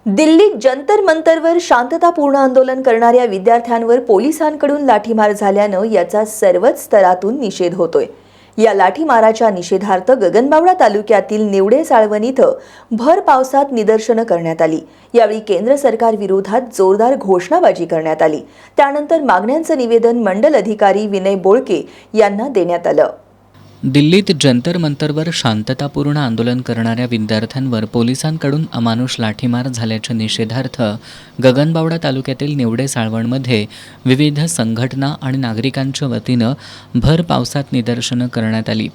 दिल्लीत जंतर मंतरवर शांततापूर्ण आंदोलन करणाऱ्या विद्यार्थ्यांवर पोलिसांकडून लाठीमार झाल्यानं याचा सर्वच स्तरातून निषेध होतोय। या लाठीमाराच्या निषेधार्थ गगनबावडा तालुक्यातील निवडे साळवन इथं भर पावसात निदर्शनं करण्यात आली। यावेळी केंद्र सरकार विरोधात जोरदार घोषणाबाजी करण्यात आली। त्यानंतर मागण्यांचं निवेदन मंडल अधिकारी विनय बोळके यांना देण्यात आलं। दिल्लीत जंतर मंतरवर शांततापूर्ण आंदोलन करणाऱ्या विद्यार्थ्यांवर पोलिसांकडून अमानुष लाठीमार झाल्याच्या निषेधार्थ गगनबावडा तालुक्यातील निवडे साळवणमध्ये विविध संघटना आणि नागरिकांच्या वतीनं भर पावसात निदर्शनं करण्यात आली।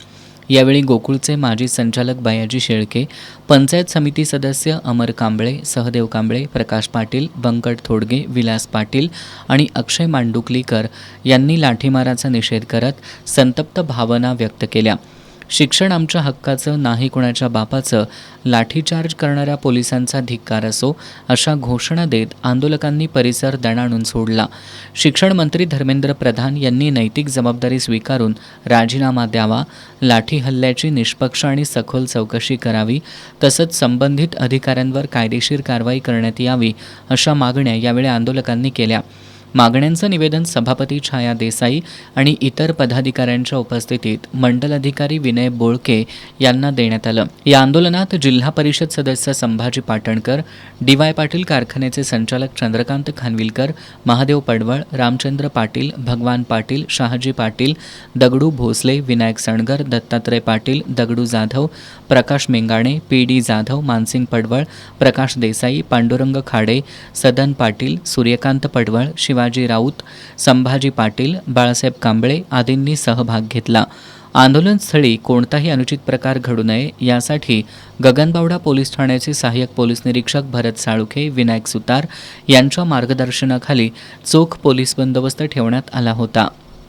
यावेळी गोकुळचे माजी संचालक बयाजी शेळके, पंचायत समिती सदस्य अमर कांबळे, सहदेव कांबळे, प्रकाश पाटील, बंकट थोडगे, विलास पाटील आणि अक्षय मांडुकलीकर यांनी लाठीमाराचा निषेध करत संतप्त भावना व्यक्त केल्या। शिक्षण आमच्या हक्काचं, नाही कुणाच्या बापाचं, लाठीचार्ज करणाऱ्या पोलिसांचा धिक्कार असो, अशा घोषणा देत आंदोलकांनी परिसर दणाणून सोडला। शिक्षण मंत्री धर्मेंद्र प्रधान यांनी नैतिक जबाबदारी स्वीकारून राजीनामा द्यावा, लाठी हल्ल्याची निष्पक्ष आणि सखोल चौकशी करावी, तसंच संबंधित अधिकाऱ्यांवर कायदेशीर कारवाई करण्यात यावी, अशा मागण्या यावेळी आंदोलकांनी केल्या। मागण्यांचं निवेदन सभापती छाया देसाई आणि इतर पदाधिकाऱ्यांच्या उपस्थितीत मंडल अधिकारी विनय बोळके यांना देण्यात आलं। या आंदोलनात जिल्हा परिषद सदस्य संभाजी पाटणकर, डी.वाय. पाटील कारखान्याचे संचालक चंद्रकांत खानविलकर, महादेव पडवळ, रामचंद्र पाटील, भगवान पाटील, शहाजी पाटील, दगडू भोसले, विनायक सणगर, दत्तात्रय पाटील, दगडू जाधव, प्रकाश मेंगाणे, पी.डी. जाधव, मानसिंग पडवळ, प्रकाश देसाई, पांडुरंग खाडे, सदन पाटील, सूर्यकांत पडवळ, शिवाजी राऊत, संभाजी पाटील, बाळासाहेब कांबळे आदींनी सहभाग घेतला। आंदोलनस्थळी कोणताही अनुचित प्रकार घडू नये यासाठी गगनबावडा पोलीस ठाण्याचे सहाय्यक पोलीस निरीक्षक भरत साळुखे, विनायक सुतार यांच्या मार्गदर्शनाखाली चोख पोलीस बंदोबस्त ठेवण्यात आला होता।